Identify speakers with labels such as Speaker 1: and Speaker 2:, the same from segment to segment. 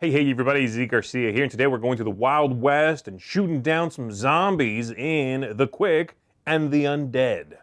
Speaker 1: Hey everybody, Garcia here, and today we're going to the Wild West and shooting down some zombies in The Quick and the Undead.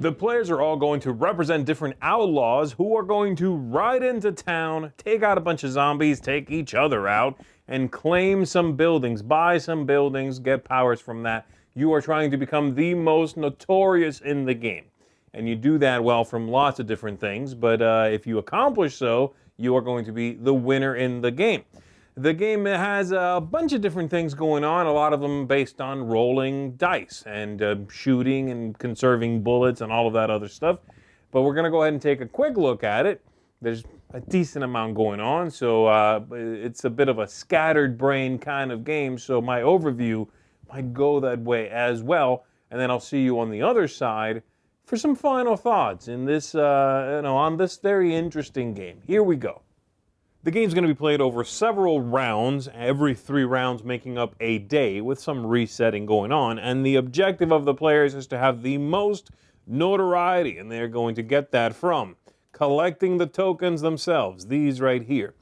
Speaker 1: The players are all going to represent different outlaws who are going to ride into town, take out a bunch of zombies, take each other out, and claim some buildings, buy some buildings, get powers from that. You are trying to become the most notorious in the game. And you do that, well, from lots of different things, but if you accomplish so, you are going to be the winner in the game. The game has a bunch of different things going on, a lot of them based on rolling dice and shooting and conserving bullets and all of that other stuff. But we're going to go ahead and take a quick look at it. There's a decent amount going on, so it's a bit of a scattered brain kind of game, so my overview might go that way as well. And then I'll see you on the other side for some final thoughts in this, on this very interesting game. Here we go. The game's going to be played over several rounds, every 3 rounds making up a day with some resetting going on, and the objective of the players is to have the most notoriety, and they're going to get that from collecting the tokens themselves, these right here,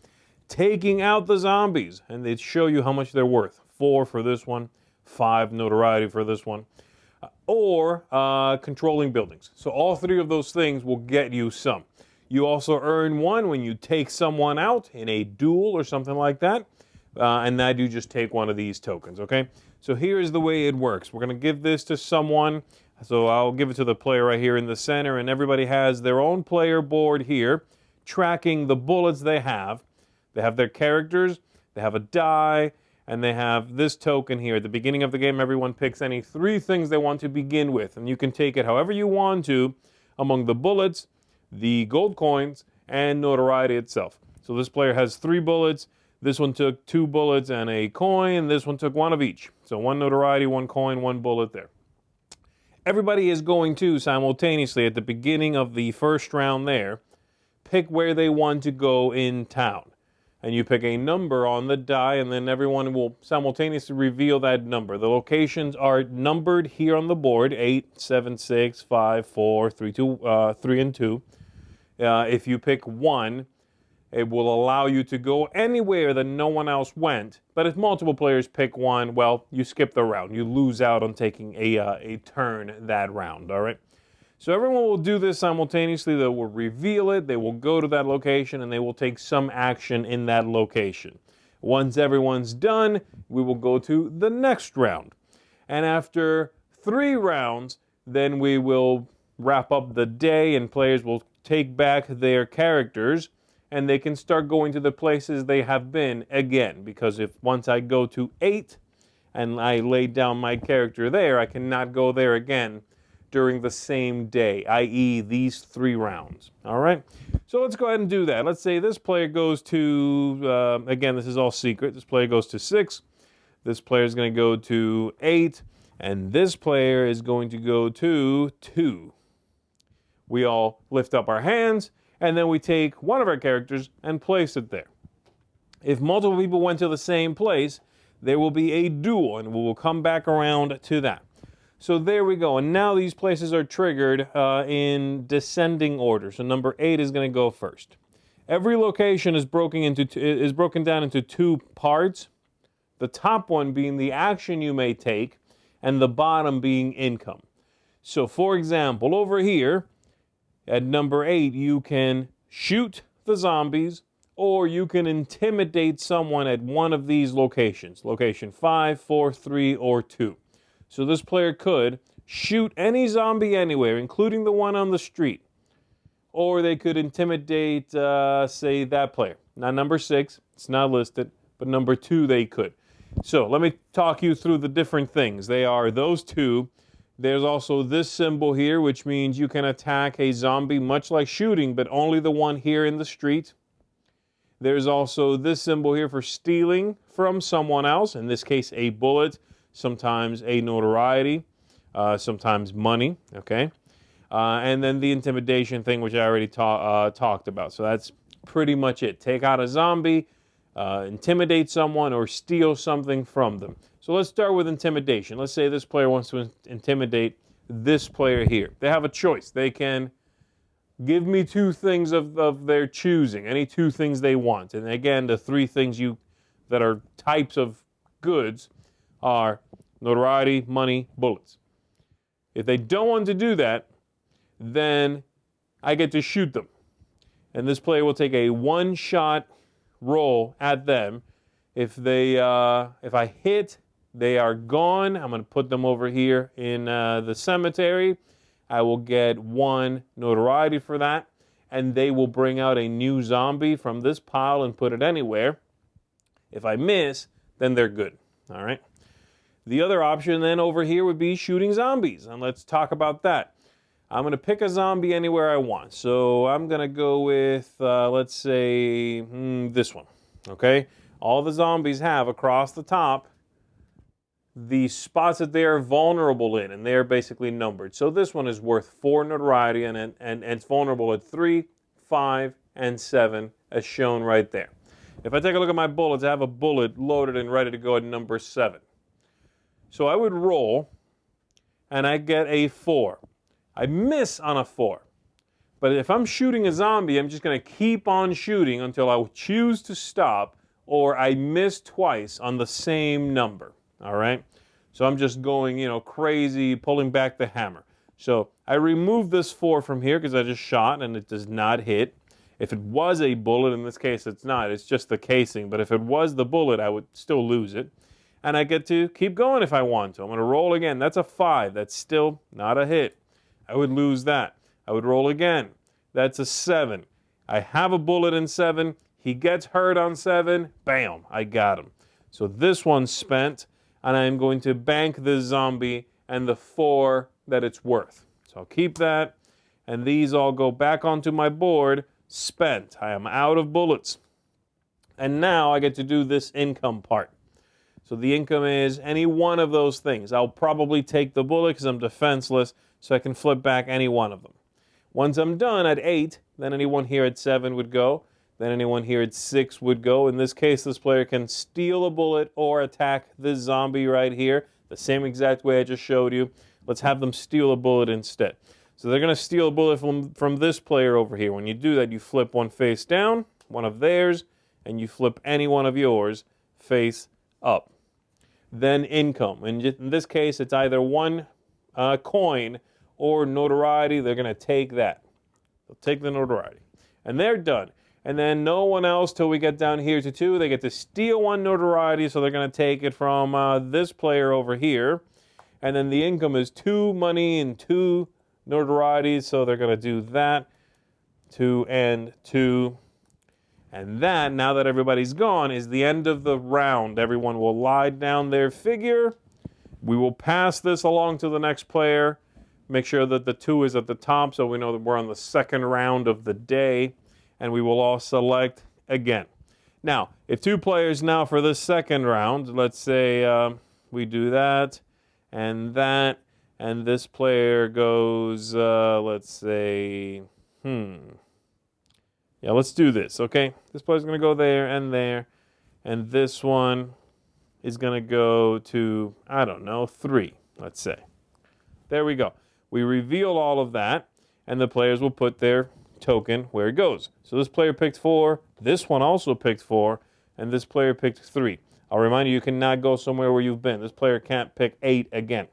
Speaker 1: taking out the zombies, and they show you how much they're worth, 4 for this one, 5 notoriety for this one, or controlling buildings. So all 3 of those things will get you some. You also earn 1 when you take someone out in a duel or something like that, and that you just take one of these tokens, okay? So here's the way it works. We're going to give this to someone, so I'll give it to the player right here in the center, and everybody has their own player board here, tracking the bullets they have. They have their characters, they have a die, and they have this token here. At the beginning of the game, everyone picks any 3 things they want to begin with, and you can take it however you want to among the bullets, the gold coins, and notoriety itself. So this player has 3 bullets, this one took 2 bullets and a coin, this one took 1 of each. So 1 notoriety, 1 coin, 1 bullet there. Everybody is going to simultaneously at the beginning of the first round there, pick where they want to go in town. And you pick a number on the die, and then everyone will simultaneously reveal that number. The locations are numbered here on the board, 8, 7, 6, 5, 4, 3, 2, 3, and 2. If you pick 1, it will allow you to go anywhere that no one else went. But if multiple players pick 1, well, you skip the round. You lose out on taking a turn that round, all right? So everyone will do this simultaneously. They will reveal it, they will go to that location, and they will take some action in that location. Once everyone's done, we will go to the next round. And after 3 rounds, then we will wrap up the day, and players will take back their characters, and they can start going to the places they have been again. Because if once I go to 8 and I lay down my character there, I cannot go there again during the same day, i.e. these 3 rounds. All right? So let's go ahead and do that. Let's say this player goes to, again, this is all secret. This player goes to 6. This player is going to go to 8. And this player is going to go to 2. We all lift up our hands, and then we take one of our characters and place it there. If multiple people went to the same place, there will be a duel, and we will come back around to that. So there we go, and now these places are triggered in descending order. So number 8 is going to go first. Every location is broken down into 2 parts. The top one being the action you may take, and the bottom being income. So for example, over here at number 8, you can shoot the zombies, or you can intimidate someone at one of these locations. Location 5, 4, 3, or 2. So this player could shoot any zombie anywhere, including the one on the street. Or they could intimidate, say, that player. Not number 6, it's not listed, but number 2 they could. So let me talk you through the different things. They are those 2. There's also this symbol here, which means you can attack a zombie much like shooting, but only the one here in the street. There's also this symbol here for stealing from someone else, in this case a bullet, sometimes a notoriety, sometimes money, okay? And then the intimidation thing, which I already talked about. So that's pretty much it. Take out a zombie, intimidate someone, or steal something from them. So let's start with intimidation. Let's say this player wants to intimidate this player here. They have a choice. They can give me two things of their choosing, any two things they want. And again, the three things that are types of goods are notoriety, money, bullets. If they don't want to do that, then I get to shoot them. And this player will take a one-shot roll at them. If I hit, they are gone. I'm going to put them over here in the cemetery. I will get 1 notoriety for that, and they will bring out a new zombie from this pile and put it anywhere. If I miss, then they're good. All right. The other option then over here would be shooting zombies, and let's talk about that. I'm going to pick a zombie anywhere I want. So I'm going to go with, let's say, this one. Okay. All the zombies have across the top the spots that they are vulnerable in, and they're basically numbered. So this one is worth 4 notoriety, and it's vulnerable at 3, 5, and 7, as shown right there. If I take a look at my bullets, I have a bullet loaded and ready to go at number 7. So I would roll, and I get a 4. I miss on a 4. But if I'm shooting a zombie, I'm just going to keep on shooting until I choose to stop, or I miss twice on the same number. All right, so I'm just going, crazy, pulling back the hammer. So I remove this 4 from here because I just shot and it does not hit. If it was a bullet, in this case it's not, it's just the casing. But if it was the bullet, I would still lose it. And I get to keep going if I want to. I'm going to roll again. That's a 5. That's still not a hit. I would lose that. I would roll again. That's a 7. I have a bullet in 7. He gets hurt on 7. Bam, I got him. So this one's spent. And I'm going to bank this zombie and the 4 that it's worth. So I'll keep that, and these all go back onto my board, spent. I am out of bullets. And now I get to do this income part. So the income is any one of those things. I'll probably take the bullet because I'm defenseless, so I can flip back any one of them. Once I'm done at 8, then anyone here at 7 would go. Then anyone here at 6 would go. In this case, this player can steal a bullet or attack this zombie right here, the same exact way I just showed you. Let's have them steal a bullet instead. So they're going to steal a bullet from this player over here. When you do that, you flip one face down, one of theirs, and you flip any one of yours face up. Then income. In this case, it's either 1 coin or notoriety. They're going to take that. They'll take the notoriety. And they're done. And then no one else till we get down here to 2. They get to steal 1 notoriety, so they're going to take it from this player over here. And then the income is 2 money and 2 notoriety, so they're going to do that. 2 and 2. And that, now that everybody's gone, is the end of the round. Everyone will lie down their figure. We will pass this along to the next player. Make sure that the 2 is at the top, so we know that we're on the second round of the day. And we will all select again. Now, if 2 players now for this second round, let's say we do that, and this player goes, let's say, yeah, let's do this, okay? This player's going to go there, and this one is going to go to, I don't know, 3, let's say. There we go. We reveal all of that, and the players will put their token where it goes. So this player picked 4, this one also picked 4, and this player picked 3. I'll remind you, you cannot go somewhere where you've been. This player can't pick 8 again.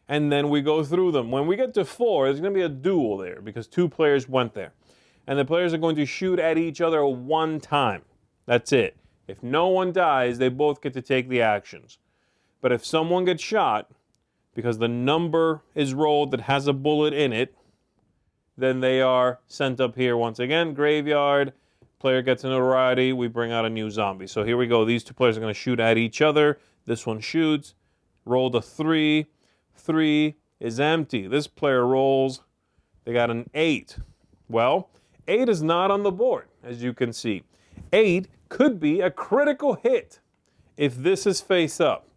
Speaker 1: And then we go through them. When we get to 4, there's going to be a duel there because 2 players went there. And the players are going to shoot at each other 1 time. That's it. If no one dies, they both get to take the actions. But if someone gets shot, because the number is rolled that has a bullet in it, then they are sent up here once again. Graveyard, player gets a notoriety, we bring out a new zombie. So here we go. These 2 players are going to shoot at each other. This one shoots, rolled a 3. 3 is empty. This player rolls, they got an 8. Well, 8 is not on the board, as you can see. 8 could be a critical hit if this is face up.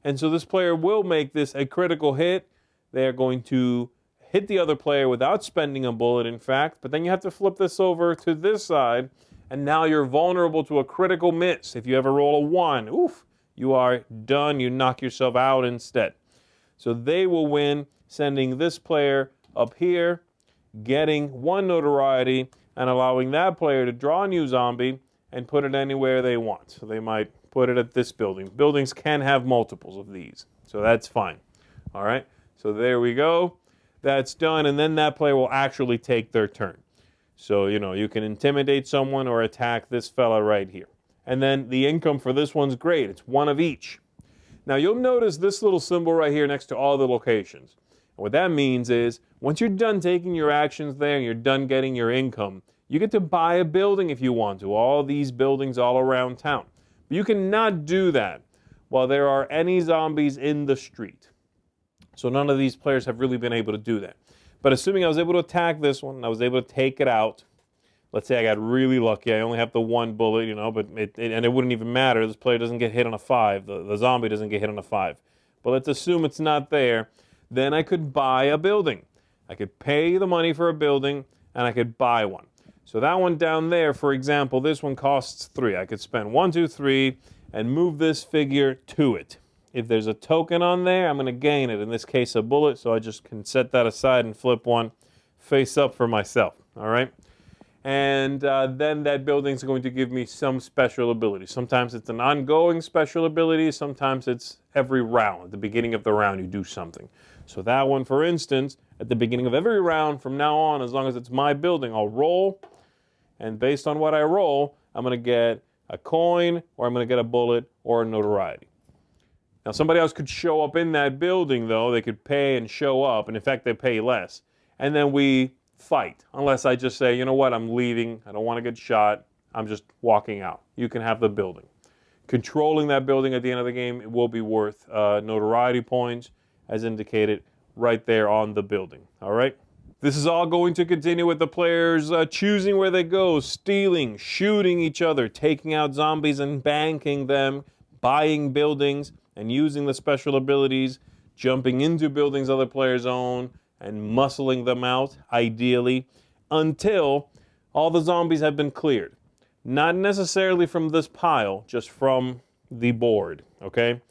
Speaker 1: And so this player will make this a critical hit. They are going to hit the other player without spending a bullet, in fact. But then you have to flip this over to this side, and now you're vulnerable to a critical miss. If you ever roll a 1, oof, you are done. You knock yourself out instead. So they will win, sending this player up here, getting 1 notoriety, and allowing that player to draw a new zombie and put it anywhere they want. So they might put it at this building. Buildings can have multiples of these, so that's fine. All right, so there we go. That's done, and then that player will actually take their turn. So, you can intimidate someone or attack this fella right here. And then the income for this one's great. It's 1 of each. Now, you'll notice this little symbol right here next to all the locations. And what that means is, once you're done taking your actions there and you're done getting your income, you get to buy a building if you want to. All these buildings all around town. But you cannot do that while there are any zombies in the street. So none of these players have really been able to do that. But assuming I was able to attack this one, I was able to take it out. Let's say I got really lucky. I only have the 1 bullet, but it wouldn't even matter. This player doesn't get hit on a 5. The zombie doesn't get hit on a 5. But let's assume it's not there. Then I could buy a building. I could pay the money for a building, and I could buy one. So that one down there, for example, this one costs 3. I could spend 1, 2, 3, and move this figure to it. If there's a token on there, I'm going to gain it. In this case, a bullet, so I just can set that aside and flip one face up for myself, all right? And then that building's going to give me some special ability. Sometimes it's an ongoing special ability. Sometimes it's every round. At the beginning of the round, you do something. So that one, for instance, at the beginning of every round from now on, as long as it's my building, I'll roll. And based on what I roll, I'm going to get a coin, or I'm going to get a bullet, or a notoriety. Now, somebody else could show up in that building, though. They could pay and show up, and in fact, they pay less. And then we fight, unless I just say, you know what, I'm leaving. I don't want to get shot. I'm just walking out. You can have the building. Controlling that building at the end of the game, it will be worth notoriety points, as indicated right there on the building. All right? This is all going to continue with the players choosing where they go, stealing, shooting each other, taking out zombies and banking them, buying buildings, and using the special abilities, jumping into buildings other players own, and muscling them out, ideally, until all the zombies have been cleared. Not necessarily from this pile, just from the board, okay?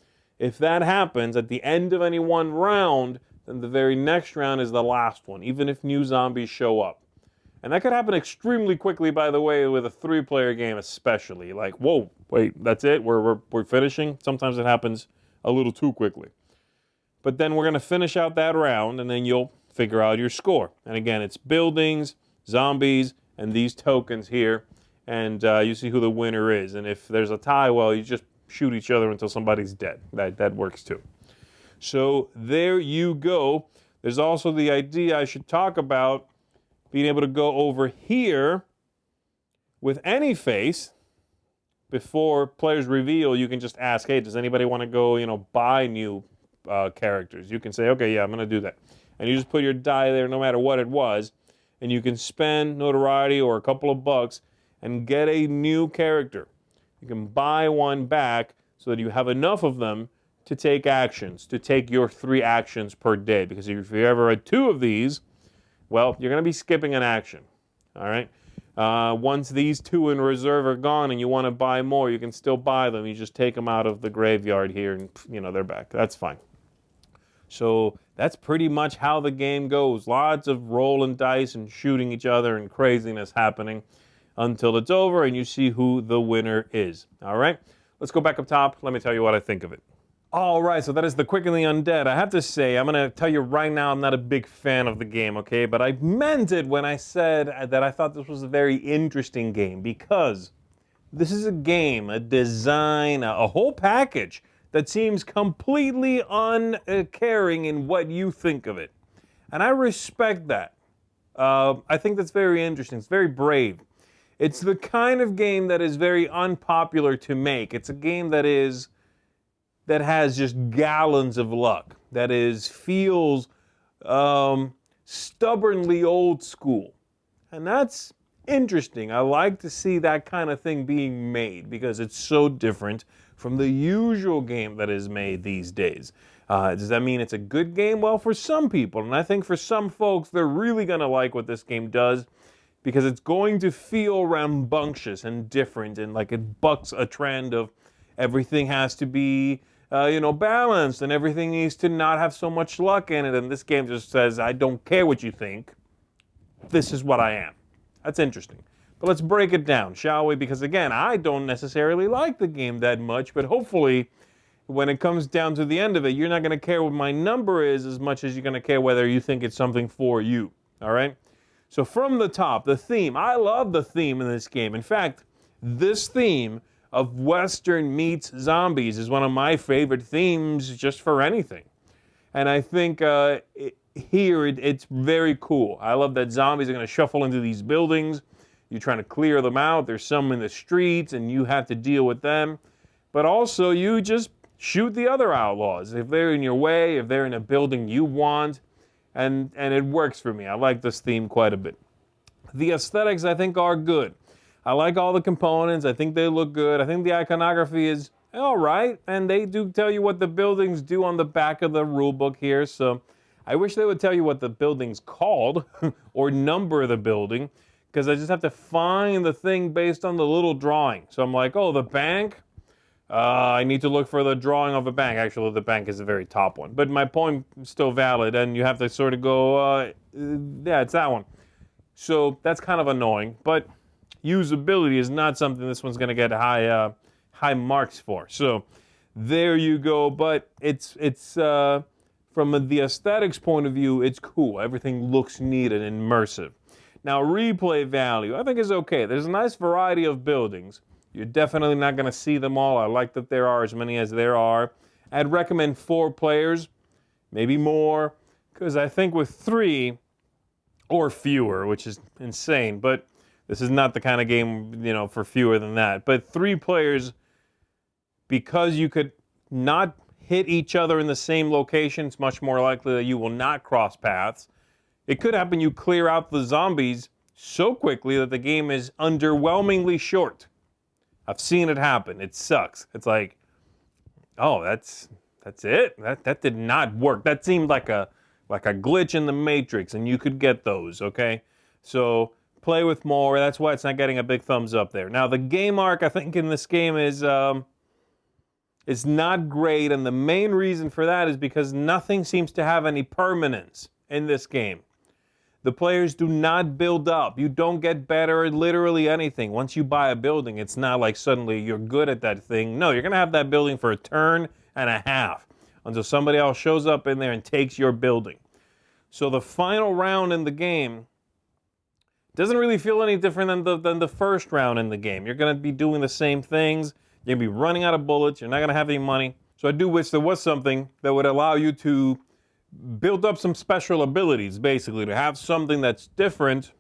Speaker 1: If that happens at the end of any one round, then the very next round is the last one, even if new zombies show up. And that could happen extremely quickly, by the way, with a 3-player game especially. Like, whoa, wait, that's it? We're finishing? Sometimes it happens a little too quickly. But then we're going to finish out that round, and then you'll figure out your score. And again, it's buildings, zombies, and these tokens here. And you see who the winner is. And if there's a tie, well, you just shoot each other until somebody's dead. That works too. So there you go. There's also the idea I should talk about being able to go over here with any face. Before players reveal, you can just ask, hey, does anybody want to go, buy new characters? You can say, okay, yeah, I'm going to do that. And you just put your die there no matter what it was, and you can spend notoriety or a couple of bucks and get a new character. You can buy one back so that you have enough of them to take actions, to take your 3 actions per day. Because if you ever had 2 of these, well, you're going to be skipping an action, all right? Once these 2 in reserve are gone and you want to buy more, you can still buy them. You just take them out of the graveyard here and, they're back. That's fine. So that's pretty much how the game goes. Lots of rolling dice and shooting each other and craziness happening until it's over and you see who the winner is, all right? Let's go back up top. Let me tell you what I think of it. All right, so that is the Quick and the Undead. I have to say, I'm going to tell you right now, I'm not a big fan of the game, okay? But I meant it when I said that I thought this was a very interesting game because this is a game, a design, a whole package that seems completely uncaring in what you think of it. And I respect that. I think that's very interesting. It's very brave. It's the kind of game that is very unpopular to make. It's a game that has just gallons of luck, that feels stubbornly old school. And that's interesting. I like to see that kind of thing being made because it's so different from the usual game that is made these days. Does that mean it's a good game? Well, for some people, and I think for some folks, they're really going to like what this game does because it's going to feel rambunctious and different and like it bucks a trend of everything has to be balanced, and everything needs to not have so much luck in it. And this game just says, I don't care what you think. This is what I am. That's interesting. But let's break it down, shall we? Because again, I don't necessarily like the game that much, but hopefully when it comes down to the end of it, you're not going to care what my number is as much as you're going to care whether you think it's something for you. All right? So from the top, the theme. I love the theme in this game. In fact, this theme of Western meets zombies is one of my favorite themes just for anything. And I think it's very cool. I love that zombies are going to shuffle into these buildings. You're trying to clear them out. There's some in the streets, and you have to deal with them. But also, you just shoot the other outlaws. If they're in your way, if they're in a building you want, and it works for me. I like this theme quite a bit. The aesthetics, I think, are good. I like all the components. I think they look good. I think the iconography is all right, and they do tell you what the buildings do on the back of the rule book here, so I wish they would tell you what the building's called or number the building, because I just have to find the thing based on the little drawing. So I'm like, oh, the bank? I need to look for the drawing of a bank. Actually, the bank is the very top one. But my point is still valid, and you have to sort of go, yeah, it's that one. So that's kind of annoying, but usability is not something this one's going to get high marks for. So there you go. But it's from the aesthetics point of view, it's cool. Everything looks neat and immersive. Now, replay value, I think is okay. There's a nice variety of buildings. You're definitely not going to see them all. I like that there are as many as there are. I'd recommend 4 players, maybe more, because I think with 3 or fewer, which is insane, but this is not the kind of game, for fewer than that. But 3 players, because you could not hit each other in the same location, it's much more likely that you will not cross paths. It could happen you clear out the zombies so quickly that the game is underwhelmingly short. I've seen it happen. It sucks. It's like, oh, that's it? That did not work. That seemed like a glitch in the Matrix, and you could get those, okay? So play with more. That's why it's not getting a big thumbs up there. Now, the game arc, I think, in this game is not great, and the main reason for that is because nothing seems to have any permanence in this game. The players do not build up. You don't get better at literally anything. Once you buy a building, it's not like suddenly you're good at that thing. No, you're going to have that building for a turn and a half until somebody else shows up in there and takes your building. So the final round in the game doesn't really feel any different than the first round in the game. You're going to be doing the same things. You're going to be running out of bullets. You're not going to have any money. So I do wish there was something that would allow you to build up some special abilities, basically, to have something that's different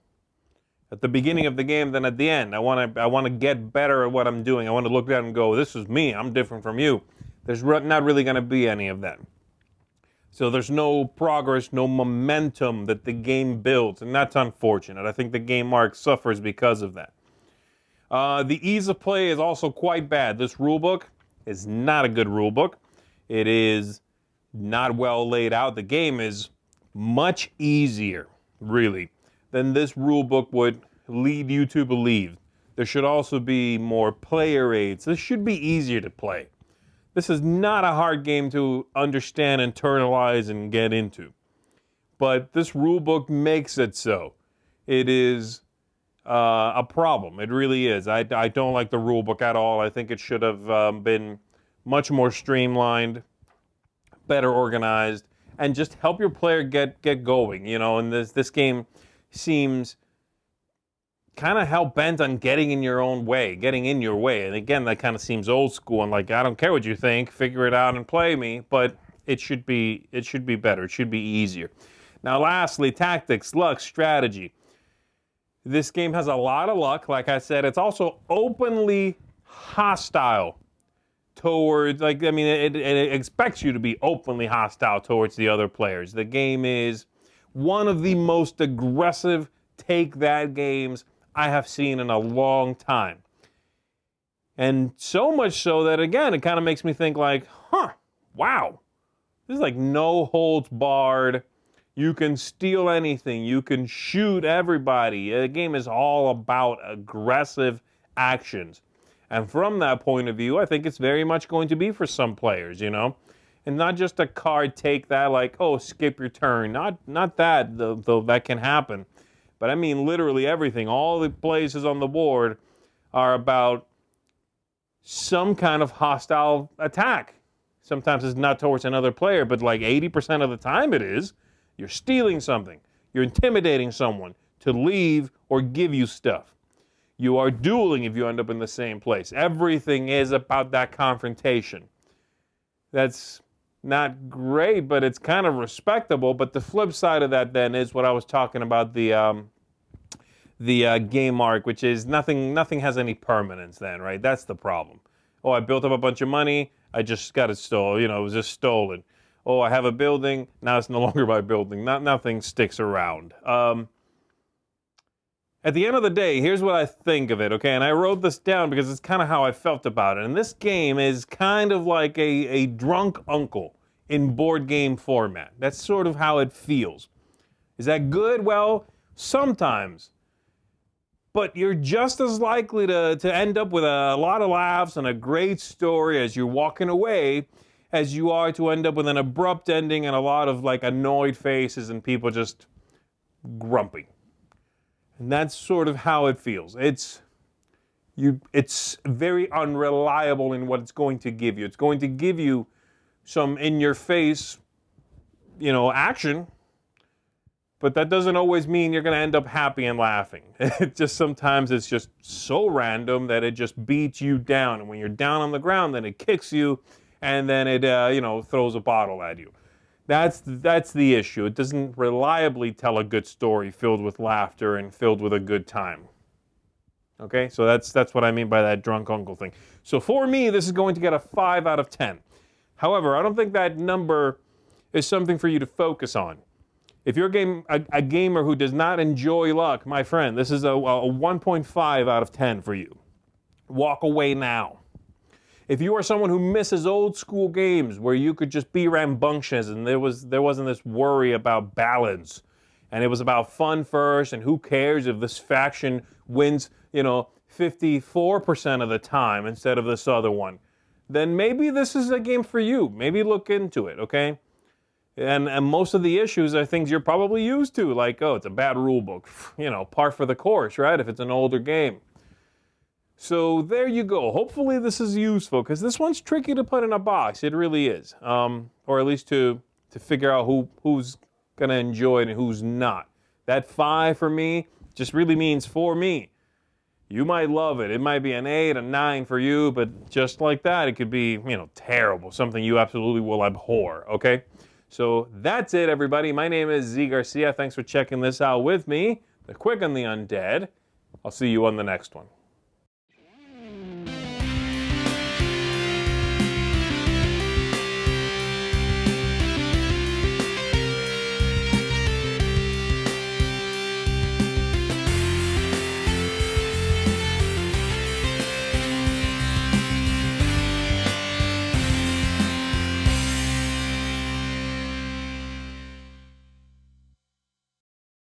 Speaker 1: at the beginning of the game than at the end. I want to get better at what I'm doing. I want to look down and go, this is me. I'm different from you. There's not really going to be any of that. So there's no progress, no momentum that the game builds, and that's unfortunate. I think the game arc suffers because of that. The ease of play is also quite bad. This rulebook is not a good rulebook. It is not well laid out. The game is much easier, really, than this rulebook would lead you to believe. There should also be more player aids. This should be easier to play. This is not a hard game to understand, internalize, and get into. But this rulebook makes it so. It is a problem. It really is. I don't like the rulebook at all. I think it should have been much more streamlined, better organized, and just help your player get going. And this game seems kind of hell-bent on getting in your way. And again, that kind of seems old school, and like, I don't care what you think, figure it out and play me, but it should be better. It should be easier. Now, lastly, tactics, luck, strategy. This game has a lot of luck. Like I said, it's also openly hostile towards, it expects you to be openly hostile towards the other players. The game is one of the most aggressive take-that games I have seen in a long time. And so much so that, again, it kind of makes me think like, wow. This is like no holds barred. You can steal anything. You can shoot everybody. The game is all about aggressive actions. And from that point of view, I think it's very much going to be for some players, you know? And not just a card take that like, oh, skip your turn. Not that, though that can happen. But I mean literally everything. All the places on the board are about some kind of hostile attack. Sometimes it's not towards another player, but like 80% of the time it is. You're stealing something. You're intimidating someone to leave or give you stuff. You are dueling if you end up in the same place. Everything is about that confrontation. That's not great, but it's kind of respectable. But the flip side of that then is what I was talking about, the game arc, which is nothing has any permanence then, right? That's the problem. Oh, I built up a bunch of money. I just got it stolen. You know, it was just stolen. Oh, I have a building. Now it's no longer my building. Nothing sticks around. At the end of the day, here's what I think of it, okay? And I wrote this down because it's kind of how I felt about it. And this game is kind of like a drunk uncle in board game format. That's sort of how it feels. Is that good? Well, sometimes. But you're just as likely to end up with a lot of laughs and a great story as you're walking away as you are to end up with an abrupt ending and a lot of like annoyed faces and people just grumpy. And that's sort of how it feels. It's very unreliable in what it's going to give you. It's going to give you some in-your-face, action, but that doesn't always mean you're going to end up happy and laughing. Sometimes it's just so random that it just beats you down. And when you're down on the ground, then it kicks you, and then it, throws a bottle at you. That's the issue. It doesn't reliably tell a good story filled with laughter and filled with a good time. Okay, so that's what I mean by that drunk uncle thing. So for me, this is going to get a 5 out of 10. However, I don't think that number is something for you to focus on. If you're a gamer who does not enjoy luck, my friend, this is a 1.5 out of 10 for you. Walk away now. If you are someone who misses old school games where you could just be rambunctious and there wasn't this worry about balance, and it was about fun first and who cares if this faction wins, 54% of the time instead of this other one, then maybe this is a game for you. Maybe look into it, okay? And most of the issues are things you're probably used to, like, oh, it's a bad rule book, par for the course, right? If it's an older game. So there you go. Hopefully this is useful, because this one's tricky to put in a box. It really is. Or at least to figure out who's going to enjoy it and who's not. That 5 for me just really means for me. You might love it. It might be an 8, a 9 for you, but just like that, it could be, terrible. Something you absolutely will abhor, okay? So that's it, everybody. My name is Z Garcia. Thanks for checking this out with me. The Quick on the Undead. I'll see you on the next one.